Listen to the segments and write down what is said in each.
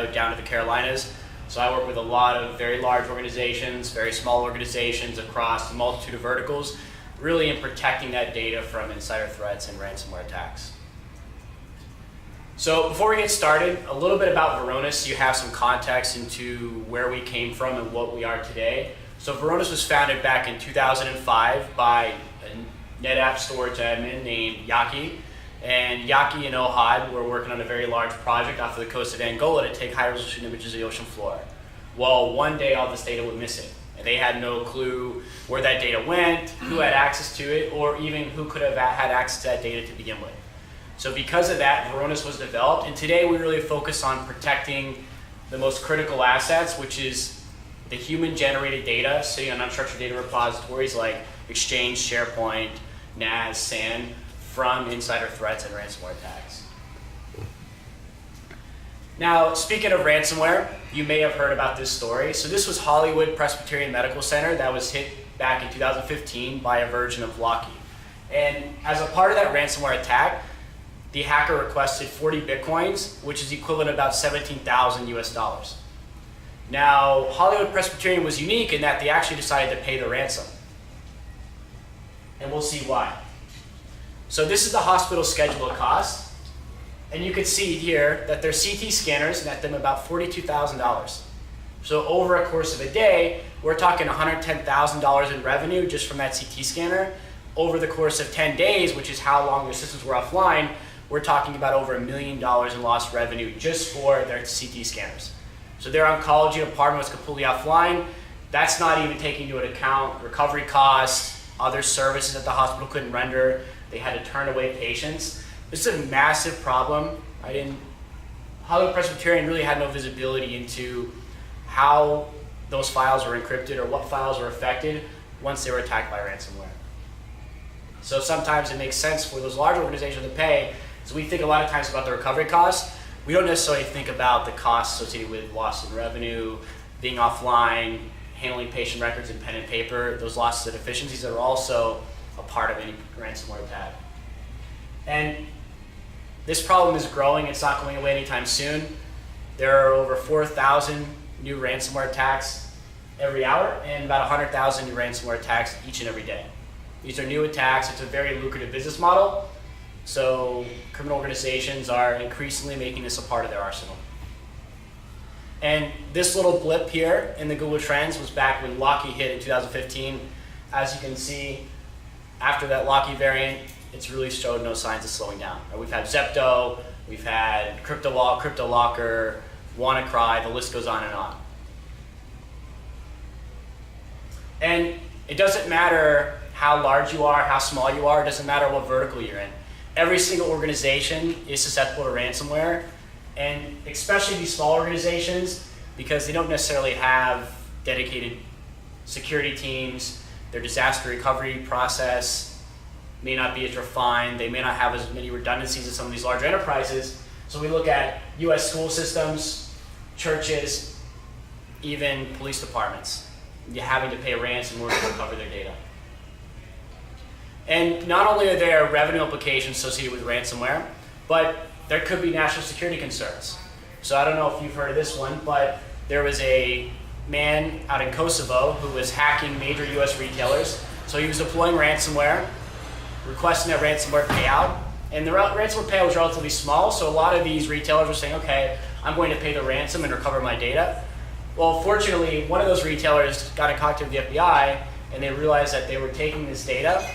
down to the Carolinas. So I work with a lot of very large organizations, very small organizations across a multitude of verticals, really in protecting that data from insider threats and ransomware attacks. So before we get started, a little bit about Varonis, so you have some context into where we came from and what we are today. So Varonis was founded back in 2005 by a NetApp storage admin named Yaki. And Yaki and Ohad were working on a very large project off of the coast of Angola to take high-resolution images of the ocean floor. Well, one day all this data went missing, and they had no clue where that data went, who had access to it, or even who could have had access to that data to begin with. So because of that, Varonis was developed, and today we really focus on protecting the most critical assets, which is the human-generated data sitting on unstructured data repositories like Exchange, SharePoint, NAS, SAN, from insider threats and ransomware attacks. Now, speaking of ransomware, you may have heard about this story. So this was Hollywood Presbyterian Medical Center that was hit back in 2015 by a version of Locky. And as a part of that ransomware attack, the hacker requested 40 Bitcoins, which is equivalent to about 17,000 US dollars. Now, Hollywood Presbyterian was unique in that they actually decided to pay the ransom. And we'll see why. So this is the hospital schedule of costs, and you can see here that their CT scanners net them about $42,000. So over a course of a day, we're talking $110,000 in revenue just from that CT scanner. Over the course of 10 days, which is how long their systems were offline, we're talking about over $1 million in lost revenue just for their CT scanners. So their oncology department was completely offline. That's not even taking into account recovery costs, other services that the hospital couldn't render. They had to turn away patients. This is a massive problem. Hollywood Presbyterian really had no visibility into how those files were encrypted or what files were affected once they were attacked by ransomware. So sometimes it makes sense for those large organizations to pay. So we think a lot of times about the recovery costs. We don't necessarily think about the costs associated with loss in revenue, being offline, handling patient records in pen and paper, those losses and efficiencies that are also a part of any ransomware attack. And this problem is growing. It's not going away anytime soon. There are over 4,000 new ransomware attacks every hour and about 100,000 new ransomware attacks each and every day. These are new attacks. It's a very lucrative business model. So criminal organizations are increasingly making this a part of their arsenal. And this little blip here in the Google Trends was back when Locky hit in 2015. As you can see, after that Locky variant, it's really showed no signs of slowing down. We've had Zepto, we've had CryptoWall, CryptoLocker, WannaCry, the list goes on and on. And it doesn't matter how large you are, how small you are, it doesn't matter what vertical you're in. Every single organization is susceptible to ransomware, and especially these small organizations, because they don't necessarily have dedicated security teams, their disaster recovery process may not be as refined, they may not have as many redundancies as some of these larger enterprises. So we look at US school systems, churches, even police departments, having to pay a ransom in order to recover their data. And not only are there revenue implications associated with ransomware, but there could be national security concerns. So I don't know if you've heard of this one, but there was a man out in Kosovo who was hacking major US retailers. So he was deploying ransomware, requesting that ransomware payout, and the ransomware payout was relatively small, so a lot of these retailers were saying, okay, I'm going to pay the ransom and recover my data. Well, fortunately, one of those retailers got in contact with the FBI, and they realized that they were taking this data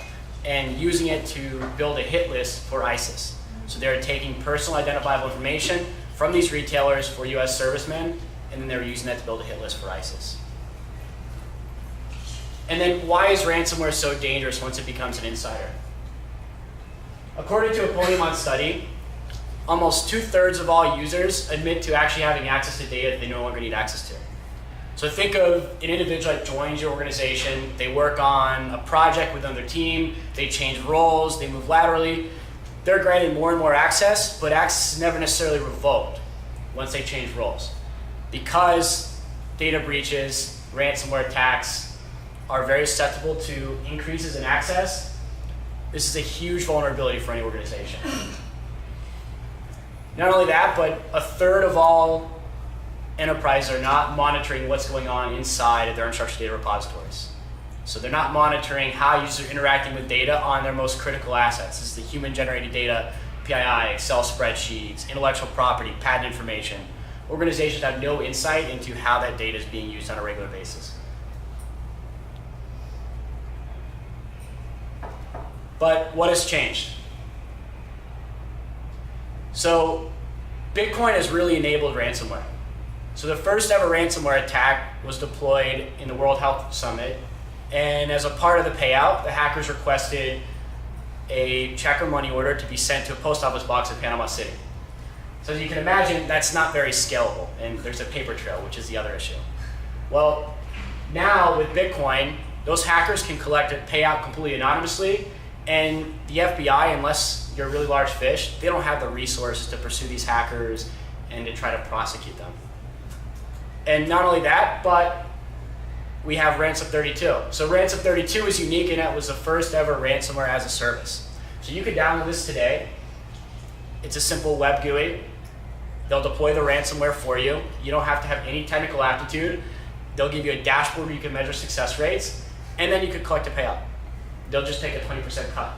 and using it to build a hit list for ISIS. So they're taking personal identifiable information from these retailers for US servicemen, and then they were using that to build a hit list for ISIS. And then why is ransomware so dangerous once it becomes an insider? According to a Podium study, almost 2/3 of all users admit to actually having access to data that they no longer need access to. So think of an individual that joins your organization, they work on a project within their team, they change roles, they move laterally. They're granted more and more access, but access is never necessarily revoked once they change roles. Because data breaches, ransomware attacks are very susceptible to increases in access, this is a huge vulnerability for any organization. Not only that, but 1/3 of all enterprises are not monitoring what's going on inside of their unstructured data repositories. So they're not monitoring how users are interacting with data on their most critical assets. This is the human-generated data, PII, Excel spreadsheets, intellectual property, patent information. Organizations have no insight into how that data is being used on a regular basis. But what has changed? So Bitcoin has really enabled ransomware. So the first ever ransomware attack was deployed in the World Health Summit. And as a part of the payout, the hackers requested a check or money order to be sent to a post office box in Panama City. So as you can imagine, that's not very scalable, and there's a paper trail, which is the other issue. Well, now with Bitcoin, those hackers can collect a payout completely anonymously, and the FBI, unless you're a really large fish, they don't have the resources to pursue these hackers and to try to prosecute them. And not only that, but we have Ransom 32. So Ransom 32 is unique in that it was the first ever ransomware as a service. So you can download this today. It's a simple web GUI. They'll deploy the ransomware for you. You don't have to have any technical aptitude. They'll give you a dashboard where you can measure success rates, and then you can collect a payout. They'll just take a 20% cut.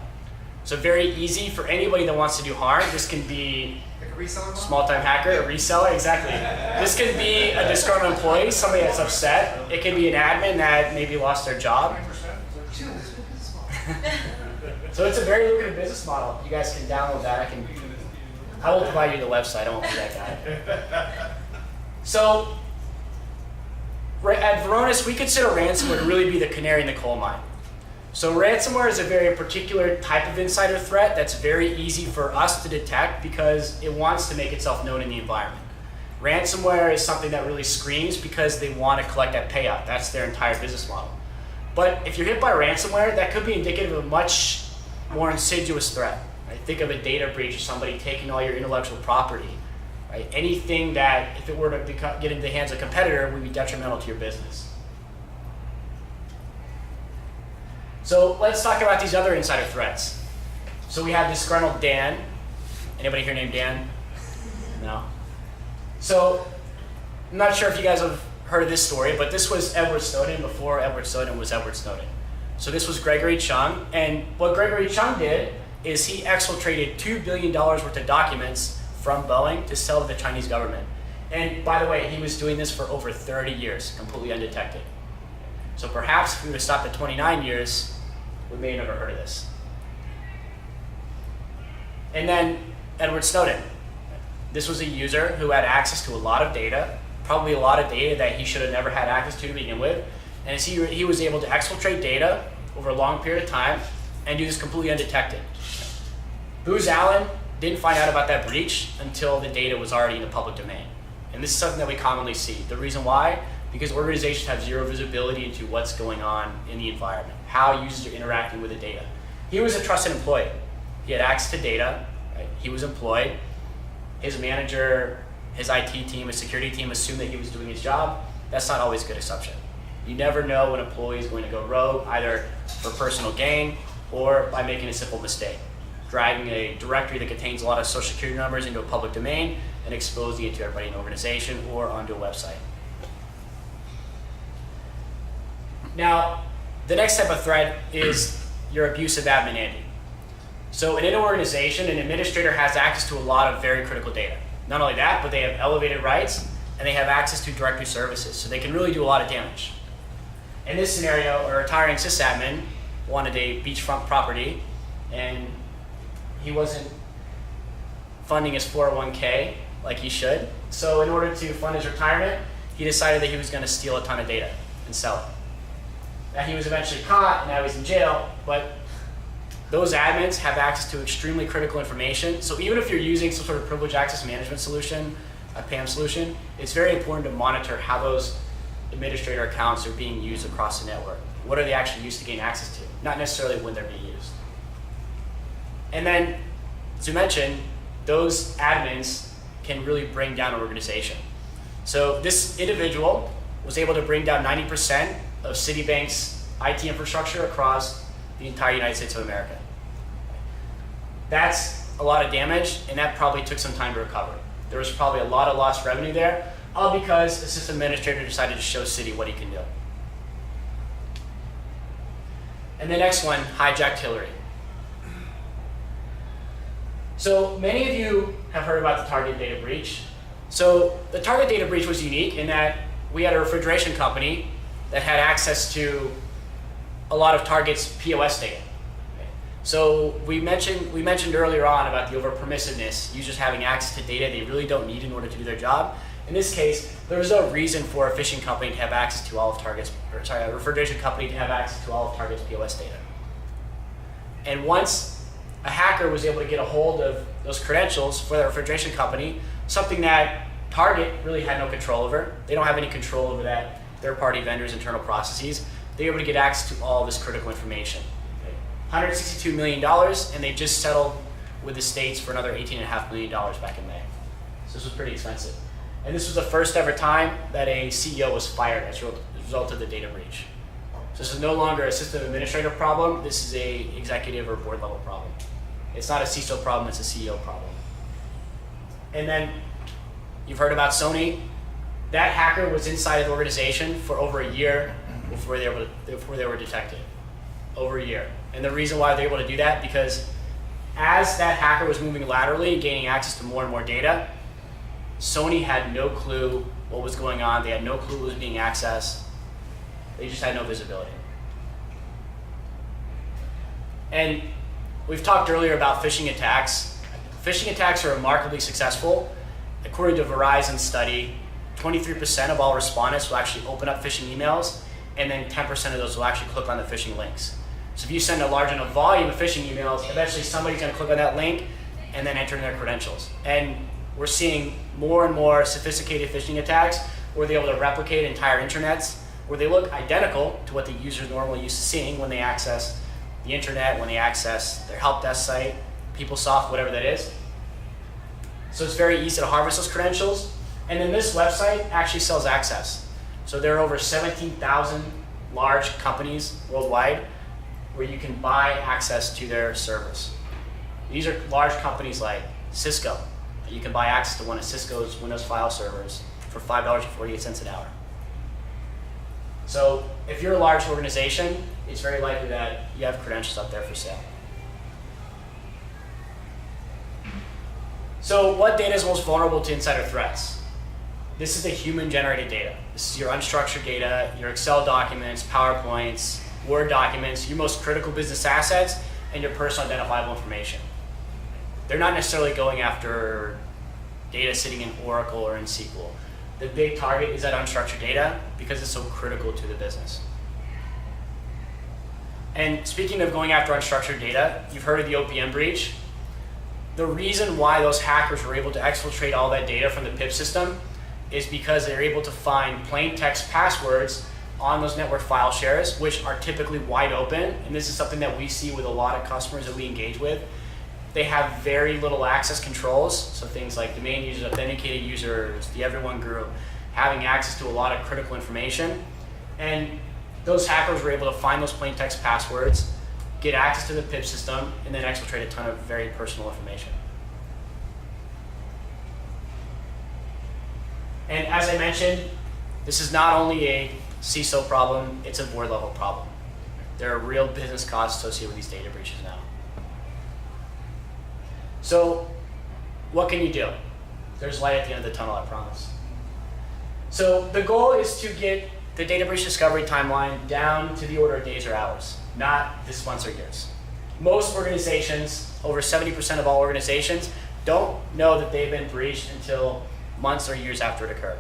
So very easy for anybody that wants to do harm. This can be Like a reseller? small-time hacker, a reseller, exactly. This can be a disgruntled employee, somebody that's upset. It can be an admin that maybe lost their job. So it's a very lucrative business model. You guys can download that. I will provide you the website. I won't be that guy. So at Varonis, we consider ransomware to really be the canary in the coal mine. So ransomware is a very particular type of insider threat that's very easy for us to detect because it wants to make itself known in the environment. Ransomware is something that really screams because they want to collect that payout. That's their entire business model. But if you're hit by ransomware, that could be indicative of a much more insidious threat. Right? Think of a data breach or somebody taking all your intellectual property. Right? Anything that, if it were to get into the hands of a competitor, would be detrimental to your business. So let's talk about these other insider threats. So we have disgruntled Dan. Anybody here named Dan? No? So I'm not sure if you guys have heard of this story, but this was Edward Snowden before Edward Snowden was Edward Snowden. So this was Gregory Chung, and what Gregory Chung did is he exfiltrated $2 billion worth of documents from Boeing to sell to the Chinese government. And by the way, he was doing this for over 30 years, completely undetected. So perhaps if we would have stopped at 29 years, we may have never heard of this. And then Edward Snowden. This was a user who had access to a lot of data, probably a lot of data that he should have never had access to begin with. And he was able to exfiltrate data over a long period of time and do this completely undetected. Booz Allen didn't find out about that breach until the data was already in the public domain. And this is something that we commonly see. The reason why? Because organizations have zero visibility into what's going on in the environment, how users are interacting with the data. He was a trusted employee. He had access to data, right? He was employed. His manager, his IT team, his security team assumed that he was doing his job. That's not always a good assumption. You never know when an employee is going to go rogue, either for personal gain or by making a simple mistake. Dragging a directory that contains a lot of social security numbers into a public domain and exposing it to everybody in the organization or onto a website. Now, the next type of threat is your abusive admin Andy. So in an organization, an administrator has access to a lot of very critical data. Not only that, but they have elevated rights and they have access to directory services, so they can really do a lot of damage. In this scenario, a retiring sysadmin wanted a beachfront property and he wasn't funding his 401k like he should. So in order to fund his retirement, he decided that he was going to steal a ton of data and sell it. Now he was eventually caught and now he's in jail, but those admins have access to extremely critical information. So even if you're using some sort of privileged access management solution, a PAM solution, it's very important to monitor how those administrator accounts are being used across the network. What are they actually used to gain access to? Not necessarily when they're being used. And then, to mention, those admins can really bring down an organization. So this individual was able to bring down 90% of Citibank's IT infrastructure across the entire United States of America. That's a lot of damage, and that probably took some time to recover. There was probably a lot of lost revenue there. all because the system administrator decided to show Citi what he can do. And the next one, hijacked Hillary. So many of you have heard about the Target data breach. So the Target data breach was unique in that we had a refrigeration company that had access to a lot of Target's POS data. So we mentioned earlier on about the over-permissiveness, users having access to data they really don't need in order to do their job. In this case, there was no reason for a phishing company to have access to all of Target's, a refrigeration company to have access to all of Target's POS data. And once a hacker was able to get a hold of those credentials for the refrigeration company, something that Target really had no control over. They don't have any control over that third-party vendor's internal processes. They were able to get access to all of this critical information. $162 million, and they just settled with the states for another $18.5 million back in May. So this was pretty expensive. And this was the first ever time that a CEO was fired as a result of the data breach. So this is no longer a system administrator problem, this is a executive or board level problem. It's not a CISO problem, it's a CEO problem. And then you've heard about Sony. That hacker was inside of the organization for over a year before they were detected. Over a year. And the reason why they're able to do that, because as that hacker was moving laterally, gaining access to more and more data, Sony had no clue what was going on. They had no clue what was being accessed. They just had no visibility. And we've talked earlier about phishing attacks. Phishing attacks are remarkably successful. According to Verizon's study, 23% of all respondents will actually open up phishing emails, and then 10% of those will actually click on the phishing links. So if you send a large enough volume of phishing emails, eventually somebody's going to click on that link and then enter in their credentials. And we're seeing more and more sophisticated phishing attacks where they're able to replicate entire intranets, where they look identical to what the user's normally used to seeing when they access the internet, when they access their help desk site, PeopleSoft, whatever that is. So it's very easy to harvest those credentials. And then this website actually sells access. So there are over 17,000 large companies worldwide where you can buy access to their servers. These are large companies like Cisco. You can buy access to one of Cisco's Windows file servers for $5.48 an hour. So if you're a large organization, it's very likely that you have credentials up there for sale. So what data is most vulnerable to insider threats? This is the human-generated data. This is your unstructured data, your Excel documents, PowerPoints, Word documents, your most critical business assets, and your personal identifiable information. They're not necessarily going after data sitting in Oracle or in SQL. The big target is that unstructured data because it's so critical to the business. And speaking of going after unstructured data, you've heard of the OPM breach. The reason why those hackers were able to exfiltrate all that data from the PIP system is because they're able to find plain text passwords on those network file shares, which are typically wide open. And this is something that we see with a lot of customers that we engage with. They have very little access controls. So things like domain users, authenticated users, the everyone group, having access to a lot of critical information. And those hackers were able to find those plain text passwords, get access to the PIP system, and then exfiltrate a ton of very personal information. And as I mentioned, this is not only a CISO problem, it's a board level problem. There are real business costs associated with these data breaches now. So what can you do? There's light at the end of the tunnel, I promise. So the goal is to get the data breach discovery timeline down to the order of days or hours, not this months or years. Most organizations, over 70% of all organizations, don't know that they've been breached until months or years after it occurred.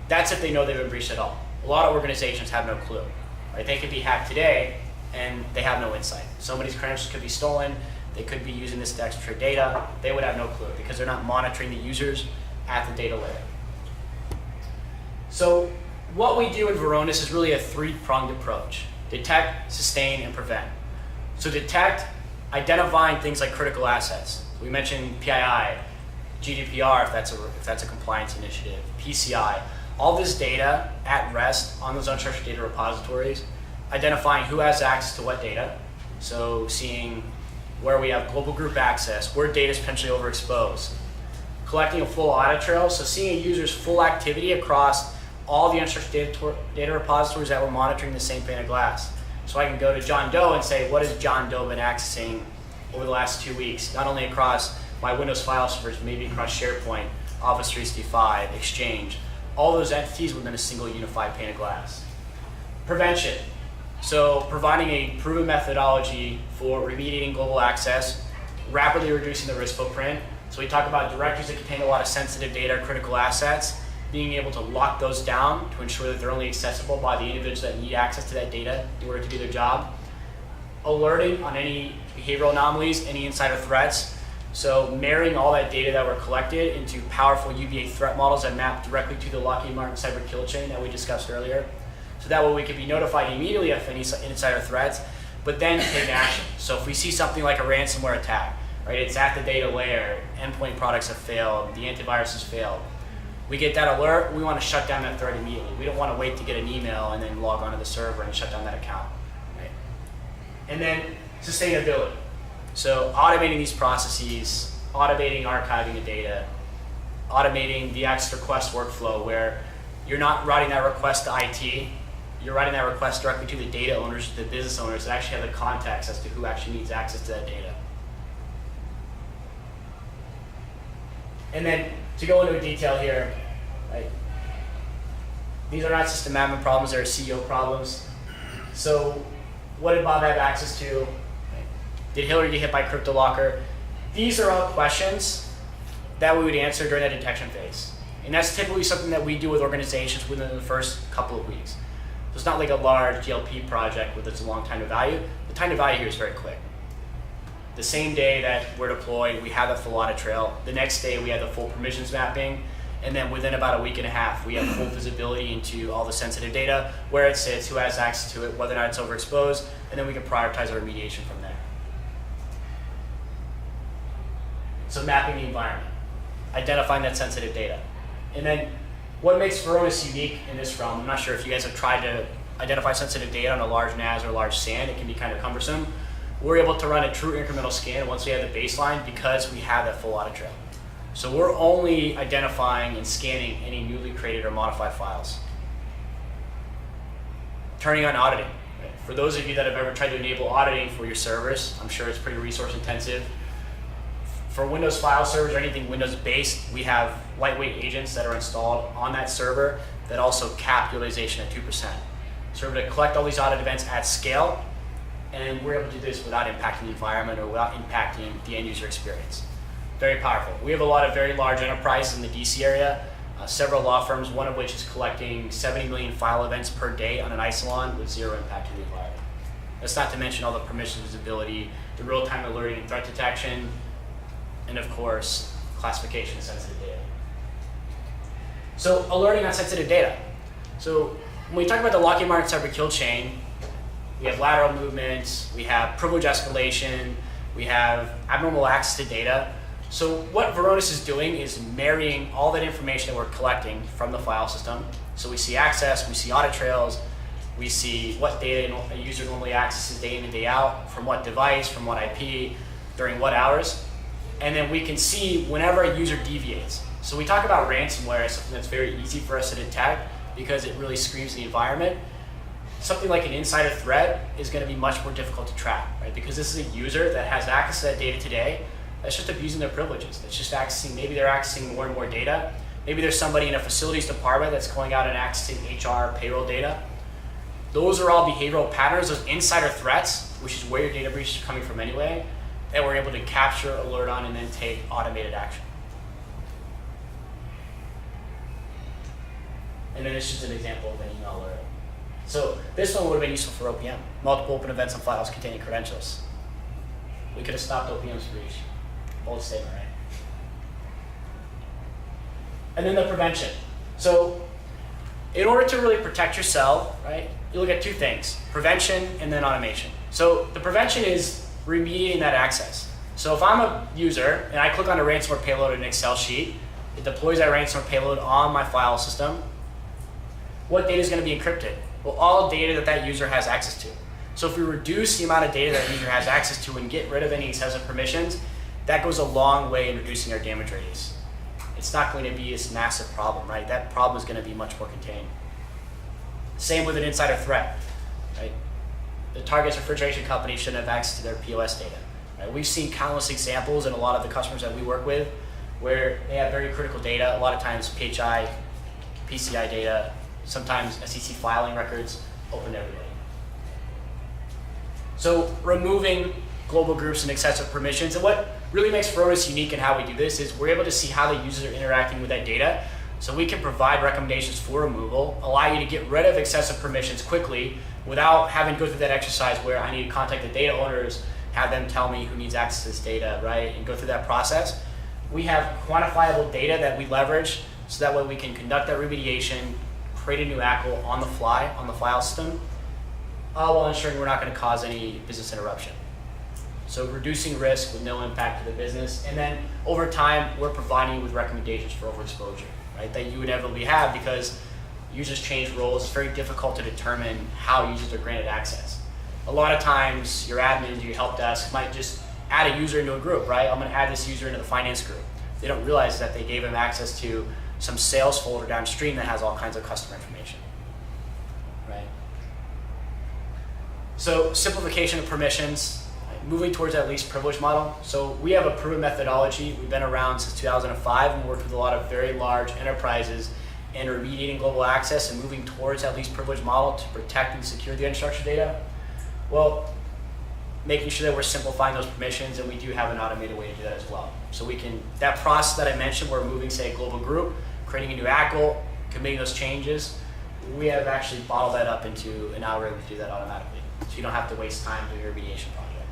That's if they know they've been breached at all. A lot of organizations have no clue. Right? They could be hacked today and they have no insight. Somebody's credentials could be stolen, they could be using this to exfiltrate data, they would have no clue because they're not monitoring the users at the data layer. So what we do in Varonis is really a three-pronged approach: detect, sustain, and prevent. So detect, identifying things like critical assets. We mentioned PII, GDPR if that's a compliance initiative, PCI. All this data at rest on those unstructured data repositories, identifying who has access to what data. So seeing where we have global group access, where data is potentially overexposed, collecting a full audit trail, so seeing a user's full activity across all the unstructured data repositories that we're monitoring the same pane of glass. So I can go to John Doe and say, what has John Doe been accessing over the last 2 weeks, not only across my Windows file servers, maybe across SharePoint, Office 365, Exchange, all those entities within a single unified pane of glass. Prevention. So providing a proven methodology for remediating global access, rapidly reducing the risk footprint. So we talk about directories that contain a lot of sensitive data or critical assets, being able to lock those down to ensure that they're only accessible by the individuals that need access to that data in order to do their job. Alerting on any behavioral anomalies, any insider threats. So marrying all that data that were collected into powerful UBA threat models that map directly to the Lockheed Martin cyber kill chain that we discussed earlier. So that way we could be notified immediately of any insider threats, but then take action. So if we see something like a ransomware attack, right, it's at the data layer, endpoint products have failed, the antivirus has failed. We get that alert, we want to shut down that threat immediately. We don't want to wait to get an email and then log onto the server and shut down that account. Right? And then sustainability. So automating these processes, automating archiving the data, automating the access request workflow where you're not writing that request to IT, you're writing that request directly to the data owners, the business owners that actually have the context as to who actually needs access to that data. And then to go into detail here, right, these are not system admin problems, they're CEO problems. So what did Bob have access to? Right? Did Hillary get hit by CryptoLocker? These are all questions that we would answer during that detection phase. And that's typically something that we do with organizations within the first couple of weeks. So it's not like a large DLP project with its a long time to value. The time to value here is very quick. The same day that we're deployed, we have the full audit trail. The next day, we have the full permissions mapping. And then within about a week and a half, we have full visibility into all the sensitive data, where it sits, who has access to it, whether or not it's overexposed, and then we can prioritize our remediation from there. So mapping the environment, identifying that sensitive data. And then what makes Varonis unique in this realm, I'm not sure if you guys have tried to identify sensitive data on a large NAS or a large SAN, it can be kind of cumbersome. We're able to run a true incremental scan once we have the baseline because we have that full audit trail. So we're only identifying and scanning any newly created or modified files. Turning on auditing. For those of you that have ever tried to enable auditing for your servers, I'm sure it's pretty resource intensive. For Windows file servers or anything Windows based, we have lightweight agents that are installed on that server that also cap utilization at 2%. So we're able to collect all these audit events at scale, and we're able to do this without impacting the environment or without impacting the end user experience. Very powerful. We have a lot of very large enterprises in the DC area, several law firms, one of which is collecting 70 million file events per day on an isolon with zero impact to the environment. That's not to mention all the permission visibility, the real-time alerting and threat detection, and of course, classification of sensitive data. So alerting on sensitive data. So when we talk about the Lockheed Martin cyber kill chain, we have lateral movements, we have privilege escalation, we have abnormal access to data. So what Varonis is doing is marrying all that information that we're collecting from the file system. So we see access, we see audit trails, we see what data a user normally accesses day in and day out, from what device, from what IP, during what hours. And then we can see whenever a user deviates. So we talk about ransomware as something that's very easy for us to detect because it really screams the environment. Something like an insider threat is going to be much more difficult to track, right? Because this is a user that has access to that data today, that's just abusing their privileges. It's just accessing, maybe they're accessing more and more data. Maybe there's somebody in a facilities department that's going out and accessing HR, payroll data. Those are all behavioral patterns, those insider threats, which is where your data breach is coming from anyway, that we're able to capture, alert on, and then take automated action. And then this is an example of an email alert. So this one would have been useful for OPM. Multiple open events on files containing credentials. We could have stopped OPM's breach. Bold statement, right? And then the prevention. So in order to really protect yourself, right, you look at two things, prevention and then automation. So the prevention is remediating that access. So if I'm a user and I click on a ransomware payload in an Excel sheet, it deploys that ransomware payload on my file system. What data is going to be encrypted? Well, all data that that user has access to. So if we reduce the amount of data that user has access to and get rid of any excessive permissions, that goes a long way in reducing our damage radius. it's not going to be this massive problem, right? That problem is going to be much more contained. Same with an insider threat, right? The Target's refrigeration company shouldn't have access to their POS data. Right? We've seen countless examples in a lot of the customers that we work with where they have very critical data, a lot of times PHI, PCI data, sometimes SEC filing records, open to everybody. So removing global groups and excessive permissions, and what really makes Varonis unique in how we do this is we're able to see how the users are interacting with that data, so we can provide recommendations for removal, allow you to get rid of excessive permissions quickly without having to go through that exercise where I need to contact the data owners, have them tell me who needs access to this data, right, and go through that process. We have quantifiable data that we leverage, so that way we can conduct that remediation, create a new ACL on the fly, on the file system, while ensuring we're not going to cause any business interruption. So reducing risk with no impact to the business, and then over time, we're providing you with recommendations for overexposure, right, that you inevitably have because users change roles. It's very difficult to determine how users are granted access. A lot of times, your admins, your help desk might just add a user into a group, right? I'm going to add this user into the finance group. They don't realize that they gave them access to some sales folder downstream that has all kinds of customer information, right? So simplification of permissions, right? Moving towards that least privilege model. So we have a proven methodology. We've been around since 2005 and worked with a lot of very large enterprises in remediating global access and moving towards that least privilege model to protect and secure the unstructured data. Well, making sure that we're simplifying those permissions, and we do have an automated way to do that as well. So we can, that process that I mentioned, where we're moving, say, a global group, creating a new ACL, committing those changes, we have actually bottled that up into an algorithm to do that automatically. So you don't have to waste time doing your remediation project.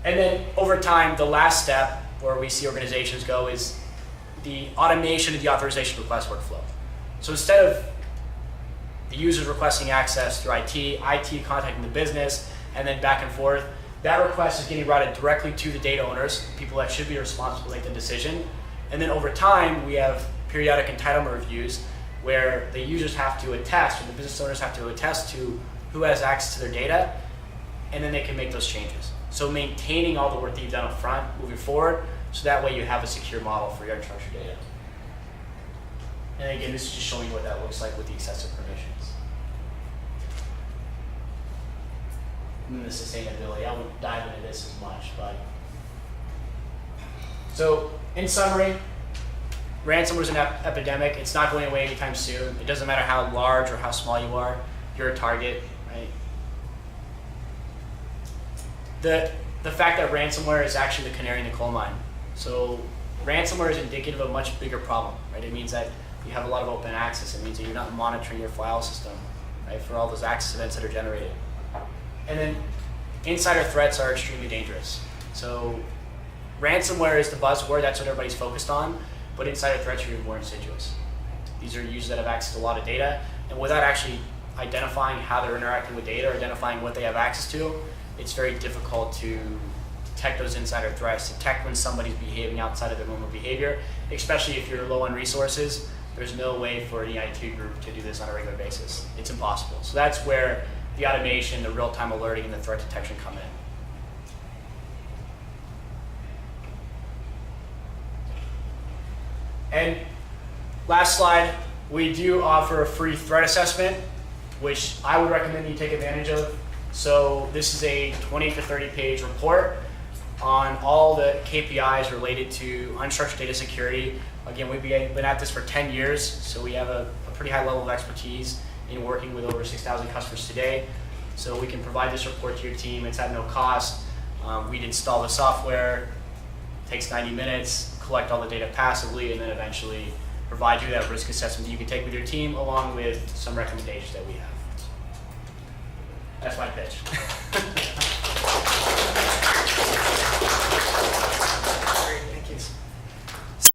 And then over time, the last step where we see organizations go is the automation of the authorization request workflow. So instead of the users requesting access through IT contacting the business, and then back and forth, that request is getting routed directly to the data owners, people that should be responsible to make the decision. And then over time, we have periodic entitlement reviews where the users have to attest, or the business owners have to attest to who has access to their data, and then they can make those changes. So maintaining all the work that you've done up front, moving forward, so that way you have a secure model for your unstructured data. And again, this is just showing you what that looks like with the excessive permissions. And then the sustainability, I won't dive into this as much, but. So in summary, ransomware is an epidemic. It's not going away anytime soon. It doesn't matter how large or how small you are, you're a target, right? The fact that ransomware is actually the canary in the coal mine. So ransomware is indicative of a much bigger problem, right? It means that you have a lot of open access. It means that you're not monitoring your file system, right, for all those access events that are generated. And then insider threats are extremely dangerous. So ransomware is the buzzword, that's what everybody's focused on, but insider threats are even more insidious. These are users that have access to a lot of data, and without actually identifying how they're interacting with data or identifying what they have access to, it's very difficult to detect those insider threats, detect when somebody's behaving outside of their normal behavior, especially if you're low on resources. There's no way for any IT group to do this on a regular basis. It's impossible. So that's where the automation, the real-time alerting, and the threat detection come in. And last slide, we do offer a free threat assessment, which I would recommend you take advantage of. So this is a 20 to 30 page report on all the KPIs related to unstructured data security. Again, we've been at this for 10 years, so we have a pretty high level of expertise in working with over 6,000 customers today. So we can provide this report to your team. It's at no cost. We'd install the software, takes 90 minutes, collect all the data passively, and then eventually provide you that risk assessment that you can take with your team along with some recommendations that we have. That's my pitch.